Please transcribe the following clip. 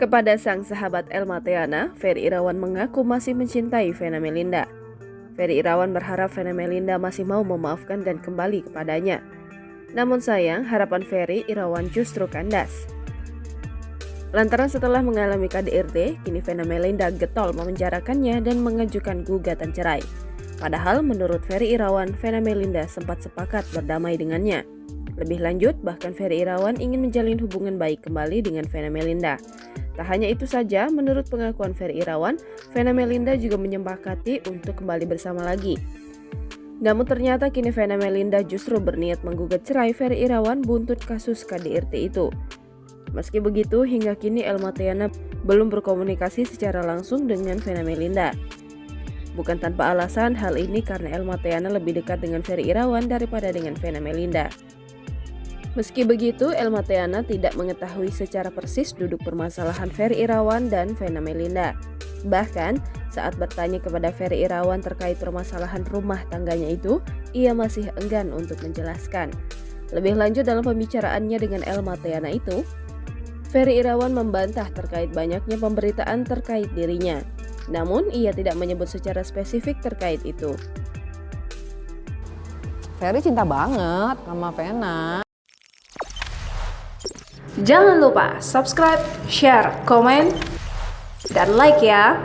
Kepada sang sahabat Elma Theana, Ferry Irawan mengaku masih mencintai Vena Melinda. Ferry Irawan berharap Vena Melinda masih mau memaafkan dan kembali kepadanya. Namun sayang, harapan Ferry Irawan justru kandas. Lantaran setelah mengalami KDRT, kini Vena Melinda getol memenjarakannya dan mengajukan gugatan cerai. Padahal menurut Ferry Irawan, Vena Melinda sempat sepakat berdamai dengannya. Lebih lanjut, bahkan Ferry Irawan ingin menjalin hubungan baik kembali dengan Vena Melinda. Tak hanya itu saja, menurut pengakuan Ferry Irawan, Vena Melinda juga menyepakati untuk kembali bersama lagi. Namun ternyata kini Vena Melinda justru berniat menggugat cerai Ferry Irawan buntut kasus KDRT itu. Meski begitu, hingga kini Elma Theana belum berkomunikasi secara langsung dengan Vena Melinda. Bukan tanpa alasan, hal ini karena Elma Theana lebih dekat dengan Ferry Irawan daripada dengan Vena Melinda. Meski begitu, Elma Theana tidak mengetahui secara persis duduk permasalahan Ferry Irawan dan Vena Melinda. Bahkan, saat bertanya kepada Ferry Irawan terkait permasalahan rumah tangganya itu, ia masih enggan untuk menjelaskan. Lebih lanjut dalam pembicaraannya dengan Elma Theana itu, Ferry Irawan membantah terkait banyaknya pemberitaan terkait dirinya. Namun, ia tidak menyebut secara spesifik terkait itu. Ferry cinta banget sama Vena. Jangan lupa subscribe, share, komen, dan like ya!